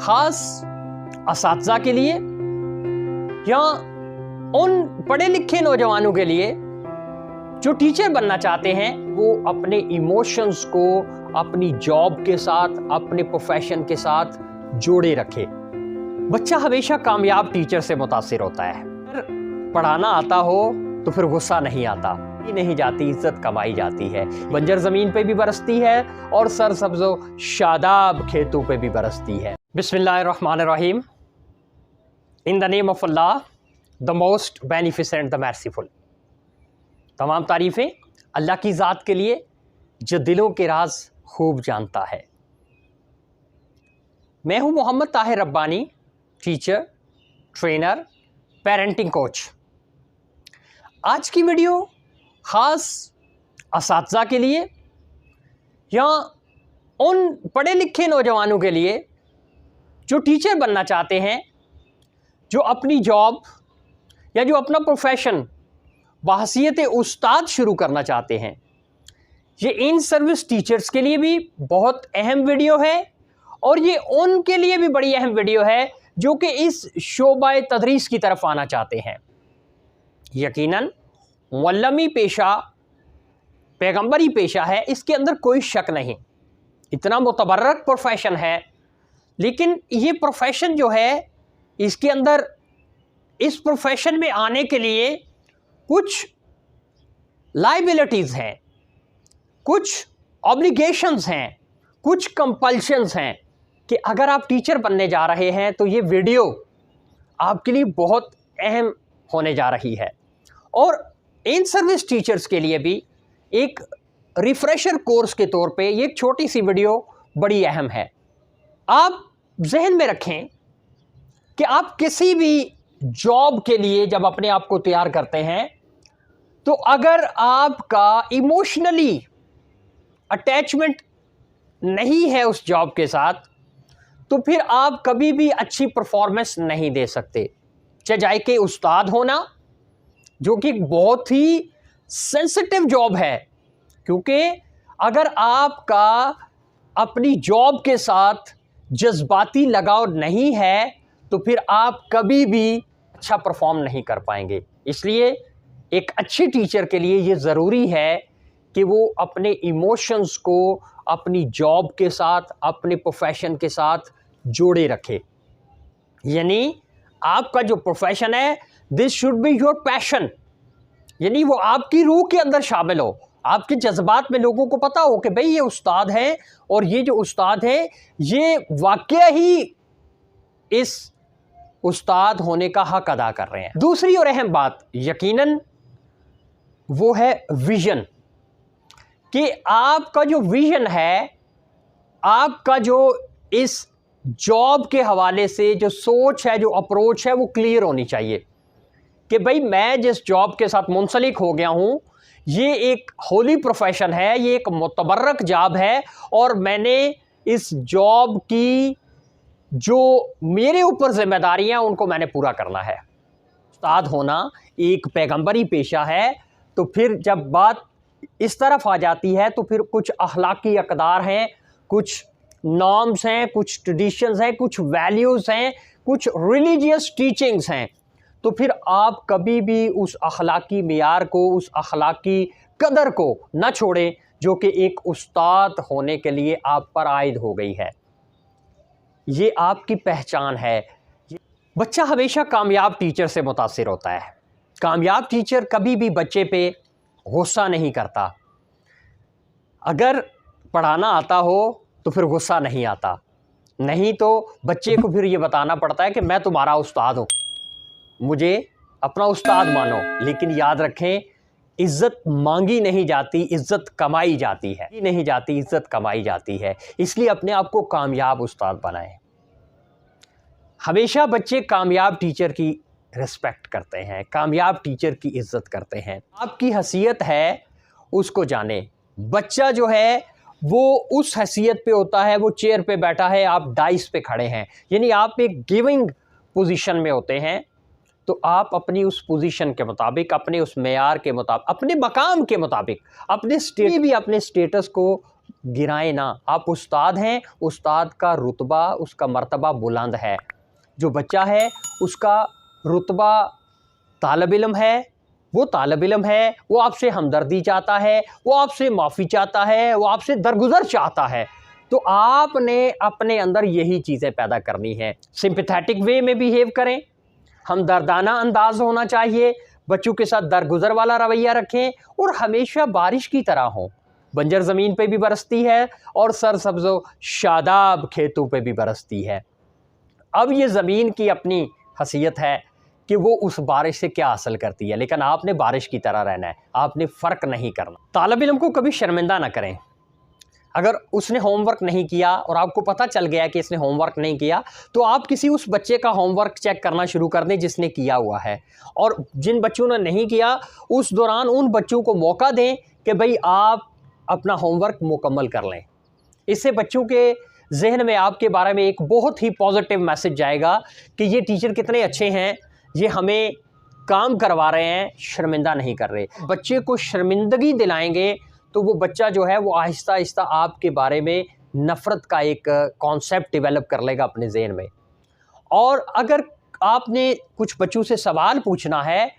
खास असातिज़ा के लिए या उन पढ़े लिखे नौजवानों के लिए जो टीचर बनना चाहते हैं, वो अपने इमोशंस को अपनी जॉब के साथ, अपने प्रोफेशन के साथ जोड़े रखे। बच्चा हमेशा कामयाब टीचर से मुतासिर होता है। अगर पढ़ाना आता हो तो फिर गुस्सा नहीं आता, नहीं जाती, इज्जत कमाई जाती है। बंजर जमीन पे भी बरसती है और सरसब्जो शादाब खेतों पे भी बरसती है। बिस्मिल्लाहिर्रहमानिर्रहीम। In the name of Allah, the most beneficent, the merciful. तमाम तारीफ़ें अल्लाह की ज़ात के लिए जो दिलों के राज खूब जानता है। मैं हूं Mohammad Tahir Rabbani, teacher, trainer, parenting coach. आज की वीडियो ख़ास असातिज़ा के लिए या उन पढ़े लिखे नौजवानों के लिए जो टीचर बनना चाहते हैं, जो अपनी जॉब या जो अपना प्रोफेशन बहैसियत उस्ताद शुरू करना चाहते हैं। ये इन सर्विस टीचर्स के लिए भी बहुत अहम वीडियो है और ये उनके लिए भी बड़ी अहम वीडियो है जो कि इस शोबा तदरीस की तरफ आना चाहते हैं। यकीनन मुअल्लिमी पेशा पैगंबरी पेशा है, इसके अंदर कोई शक नहीं। इतना मुतबर्रक प्रोफेशन है, लेकिन ये प्रोफेशन जो है, इसके अंदर इस प्रोफेशन में आने के लिए कुछ लाइबिलिटीज़ हैं, कुछ ऑब्लिगेशंस हैं, कुछ कंपल्शंस हैं कि अगर आप टीचर बनने जा रहे हैं तो ये वीडियो आपके लिए बहुत अहम होने जा रही है। और इन सर्विस टीचर्स के लिए भी एक रिफ्रेशर कोर्स के तौर पे ये एक छोटी सी वीडियो बड़ी अहम है। आप जहन में रखें कि आप किसी भी जॉब के लिए जब अपने आप को तैयार करते हैं, तो अगर आपका इमोशनली अटैचमेंट नहीं है उस जॉब के साथ, तो फिर आप कभी भी अच्छी परफॉर्मेंस नहीं दे सकते। चाहे कि उस्ताद होना, जो कि बहुत ही सेंसिटिव जॉब है, क्योंकि अगर आपका अपनी जॉब के साथ जज्बाती लगाव नहीं है तो फिर आप कभी भी अच्छा परफॉर्म नहीं कर पाएंगे। इसलिए एक अच्छे टीचर के लिए ये ज़रूरी है कि वो अपने इमोशंस को अपनी जॉब के साथ, अपने प्रोफेशन के साथ जोड़े रखे। यानी आपका जो प्रोफेशन है, this should be your passion, यानी वो आपकी रूह के अंदर शामिल हो, आपके जज्बात में लोगों को पता हो कि भाई ये उस्ताद है और ये जो उस्ताद है ये वाकया ही इस उस्ताद होने का हक अदा कर रहे हैं। दूसरी और अहम बात यकीनन वो है विजन, कि आपका जो विजन है, आपका जो इस जॉब के हवाले से जो सोच है, जो अप्रोच है, वो क्लियर होनी चाहिए कि भाई मैं जिस जॉब के साथ मुंसलिक हो गया हूँ, ये एक होली प्रोफेशन है, ये एक मुतबर्रक जॉब है और मैंने इस जॉब की जो मेरे ऊपर जिम्मेदारियां उनको मैंने पूरा करना है। उस्ताद होना एक पैगंबरी पेशा है, तो फिर जब बात इस तरफ आ जाती है तो फिर कुछ अखलाकी अक़दार हैं, कुछ नॉर्म्स हैं, कुछ ट्रेडिशंस हैं, कुछ वैल्यूज़ हैं, कुछ रिलीजियस टीचिंग्स हैं। तो फिर आप कभी भी उस अखलाकी मियार को, उस अखलाकी कदर को न छोड़ें जो कि एक उस्ताद होने के लिए आप पर आयद हो गई है। ये आपकी पहचान है। बच्चा हमेशा कामयाब टीचर से मुतासिर होता है। कामयाब टीचर कभी भी बच्चे पे गुस्सा नहीं करता। अगर पढ़ाना आता हो तो फिर गुस्सा नहीं आता, नहीं तो बच्चे को फिर ये बताना पड़ता है कि मैं तुम्हारा उस्ताद हूँ, मुझे अपना उस्ताद मानो। लेकिन याद रखें, इज़्ज़त मांगी नहीं जाती, इज़्ज़त कमाई जाती है। नहीं जाती, इज़्ज़त कमाई जाती है। इसलिए अपने आप को कामयाब उस्ताद बनाएं। हमेशा बच्चे कामयाब टीचर की रिस्पेक्ट करते हैं, कामयाब टीचर की इज़्ज़त करते हैं। आपकी हैसियत है उसको जाने। बच्चा जो है वो उस हैसियत पे होता है, वो चेयर पे बैठा है, आप डाइस पे खड़े हैं, यानी आप एक गिविंग पोजीशन में होते हैं। तो आप अपनी उस पोजीशन के मुताबिक, अपने उस मेयार के मुताबिक, अपने मकाम के मुताबिक, अपने स्टेटस को गिराएं ना। आप उस्ताद हैं, उस्ताद का रुतबा, उसका मर्तबा बुलंद है। जो बच्चा है उसका रुतबा तालिब इल्म है, वो तालिब इल्म है, वो आपसे हमदर्दी चाहता है, वो आपसे माफ़ी चाहता है, वो आपसे दरगुजर चाहता है। तो आपने अपने अंदर यही चीज़ें पैदा करनी है। सिंपैथेटिक वे में बिहेव करें, हमदर्दाना अंदाज होना चाहिए, बच्चों के साथ दरगुजर वाला रवैया रखें और हमेशा बारिश की तरह हों। बंजर ज़मीन पे भी बरसती है और सरसब्ज़ो शादाब खेतों पे भी बरसती है। अब ये ज़मीन की अपनी हसीयत है कि वो उस बारिश से क्या हासिल करती है, लेकिन आपने बारिश की तरह रहना है, आपने फ़र्क नहीं करना। तालिब इल्म को कभी शर्मिंदा ना करें। अगर उसने होमवर्क नहीं किया और आपको पता चल गया कि इसने होमवर्क नहीं किया, तो आप किसी उस बच्चे का होमवर्क चेक करना शुरू कर दें जिसने किया हुआ है, और जिन बच्चों ने नहीं किया उस दौरान उन बच्चों को मौका दें कि भाई आप अपना होमवर्क मुकम्मल कर लें। इससे बच्चों के जहन में आपके बारे में एक बहुत ही पॉजिटिव मैसेज जाएगा कि ये टीचर कितने अच्छे हैं, ये हमें काम करवा रहे हैं, शर्मिंदा नहीं कर रहे। बच्चे को शर्मिंदगी दिलाएंगे तो वो बच्चा जो है वो आहिस्ता आहिस्ता आपके बारे में नफ़रत का एक कॉन्सेप्ट डेवलप कर लेगा अपने जहन में। और अगर आपने कुछ बच्चों से सवाल पूछना है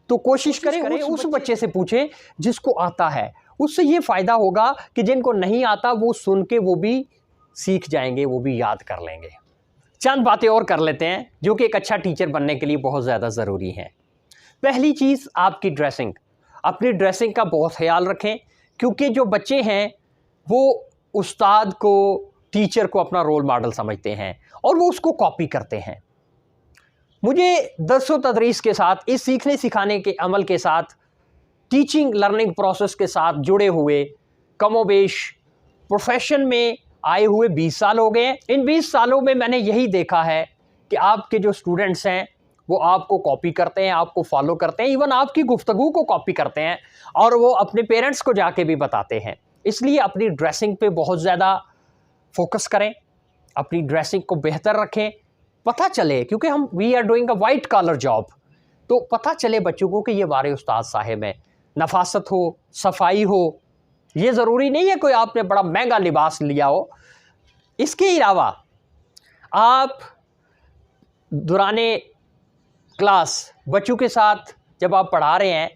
तो कोशिश करें उस बच्चे से पूछें जिसको आता है। उससे ये फ़ायदा होगा कि जिनको नहीं आता वो सुन के वो भी सीख जाएंगे, वो भी याद कर लेंगे। चंद बातें और कर लेते हैं जो कि एक अच्छा टीचर बनने के लिए बहुत ज़्यादा ज़रूरी हैं। पहली चीज़, आपकी ड्रेसिंग। अपनी ड्रेसिंग का बहुत ख्याल रखें, क्योंकि जो बच्चे हैं वो उस्ताद को, टीचर को अपना रोल मॉडल समझते हैं और वो उसको कॉपी करते हैं। मुझे दर्स व तदरीस के साथ, इस सीखने सिखाने के अमल के साथ, टीचिंग लर्निंग प्रोसेस के साथ जुड़े हुए कमोबेश प्रोफेशन में आए हुए 20 साल हो गए। इन 20 सालों में मैंने यही देखा है कि आपके जो स्टूडेंट्स हैं वो आपको कॉपी करते हैं, आपको फॉलो करते हैं, इवन आपकी गुफ्तगू को कॉपी करते हैं और वो अपने पेरेंट्स को जाके भी बताते हैं। इसलिए अपनी ड्रेसिंग पे बहुत ज़्यादा फोकस करें, अपनी ड्रेसिंग को बेहतर रखें, पता चले, क्योंकि हम we are doing a white collar job, तो पता चले बच्चों को कि ये हमारे उस्ताद साहिब हैं। नफासत हो, सफाई हो, ये ज़रूरी नहीं है कोई आपने बड़ा महंगा लिबास लिया हो। इसके अलावा आप दौराने क्लास बच्चों के साथ जब आप पढ़ा रहे हैं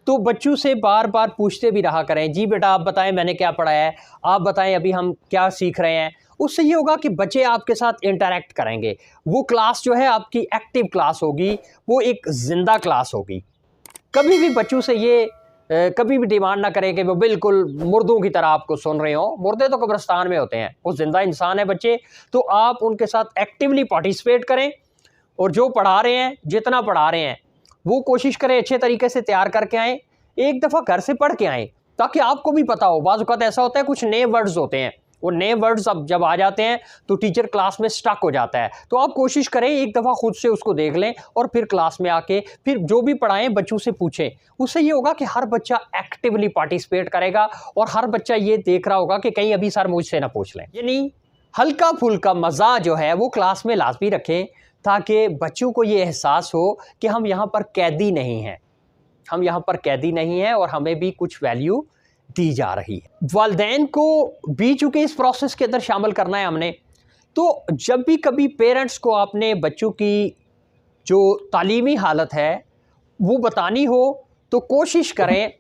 तो बच्चों से बार बार पूछते भी रहा करें, जी बेटा आप बताएं मैंने क्या पढ़ाया है, आप बताएं अभी हम क्या सीख रहे हैं। उससे ये होगा कि बच्चे आपके साथ इंटरेक्ट करेंगे। वो क्लास जो है आपकी एक्टिव क्लास होगी, वो एक ज़िंदा क्लास होगी। कभी भी बच्चों से ये कभी भी डिमांड ना करें कि वो बिल्कुल मुर्दों की तरह आपको सुन रहे हो। मुर्दे तो कब्रिस्तान में होते हैं, वो जिंदा इंसान है बच्चे। तो आप उनके साथ एक्टिवली पार्टिसिपेट करें और जो पढ़ा रहे हैं, जितना पढ़ा रहे हैं वो कोशिश करें अच्छे तरीके से तैयार करके आएँ। एक दफ़ा घर से पढ़ के आएँ ताकि आपको भी पता हो। बाज़ औक़ात ऐसा होता है कुछ नए वर्ड्स होते हैं, वो नए वर्ड्स अब जब आ जाते हैं तो टीचर क्लास में स्टक हो जाता है। तो आप कोशिश करें एक दफ़ा खुद से उसको देख लें और फिर क्लास में आके फिर जो भी पढ़ाएं बच्चों से पूछें। उससे ये होगा कि हर बच्चा एक्टिवली पार्टिसिपेट करेगा और हर बच्चा ये देख रहा होगा कि कहीं अभी सर मुझसे ना पूछ लें। यानी हल्का फुल्का मज़ा जो है वो क्लास में लाजमी रखें ताकि बच्चों को ये एहसास हो कि हम यहाँ पर कैदी नहीं हैं, हम यहाँ पर कैदी नहीं हैं और हमें भी कुछ वैल्यू दी जा रही है। वालिदैन को भी चूँकि इस प्रोसेस के अंदर शामिल करना है हमने, तो जब भी कभी पेरेंट्स को अपने बच्चों की जो तालीमी हालत है वो बतानी हो तो कोशिश करें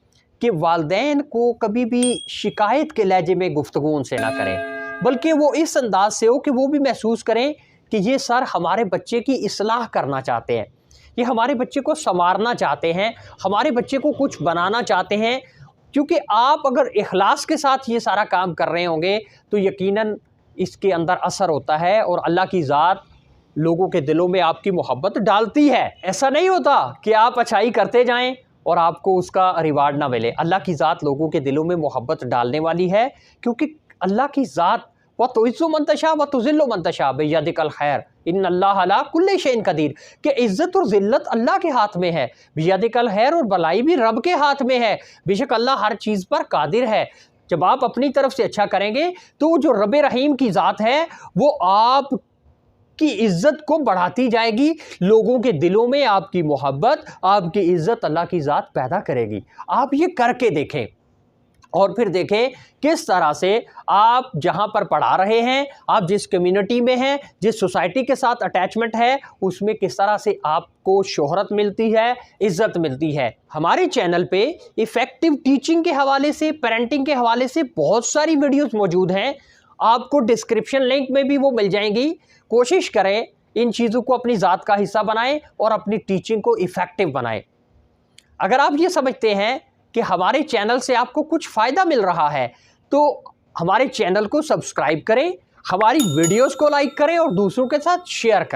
कि वालिदैन को कभी भी शिकायत के लहजे में गुफ्तगू उनसे ना करें, बल्कि वो इस अंदाज से हो कि वो भी महसूस करें कि ये सर हमारे बच्चे की इस्लाह करना चाहते हैं, ये हमारे बच्चे को संवारना चाहते हैं, हमारे बच्चे को कुछ बनाना चाहते हैं। क्योंकि आप अगर इखलास के साथ ये सारा काम कर रहे होंगे तो यकीनन इसके अंदर असर होता है और अल्लाह की ज़ात लोगों के दिलों में आपकी मोहब्बत डालती है। ऐसा नहीं होता कि आप अच्छाई करते जाएं और आपको उसका रिवार्ड ना मिले। अल्लाह की ज़ात लोगों के दिलों में मोहब्बत डालने वाली है, क्योंकि अल्लाह की ज़ात व तुइज़्ज़ु मन तशा व तुज़िल्लु मन तशा बियदिकल खैर इन्नल्लाह अला कुल्लि शैइन कदीर, कि इज़्ज़त और ज़िल्लत अल्लाह के हाथ में है, बियदिकल खैर और भलाई भी रब के हाथ में है, बेशक अल्लाह हर चीज़ पर कादिर है। जब आप अपनी तरफ से अच्छा करेंगे तो जो रब रहीम की ज़ात है वो आप की इज़्ज़त को बढ़ाती जाएगी, लोगों के दिलों में आपकी मोहब्बत, आपकी इज़्ज़त अल्लाह की ज़ात पैदा करेगी। आप ये करके देखें। और फिर देखें किस तरह से आप जहां पर पढ़ा रहे हैं, आप जिस कम्युनिटी में हैं, जिस सोसाइटी के साथ अटैचमेंट है, उसमें किस तरह से आपको शोहरत मिलती है, इज्जत मिलती है। हमारे चैनल पे इफेक्टिव टीचिंग के हवाले से, पेरेंटिंग के हवाले से बहुत सारी वीडियोस मौजूद हैं, आपको डिस्क्रिप्शन लिंक में भी वो मिल जाएंगी। कोशिश करें इन चीज़ों को अपनी ज़ात का हिस्सा बनाएं और अपनी टीचिंग को इफेक्टिव बनाएं। अगर आप ये समझते हैं कि हमारे चैनल से आपको कुछ फ़ायदा मिल रहा है तो हमारे चैनल को सब्सक्राइब करें, हमारी वीडियोस को लाइक करें और दूसरों के साथ शेयर करें।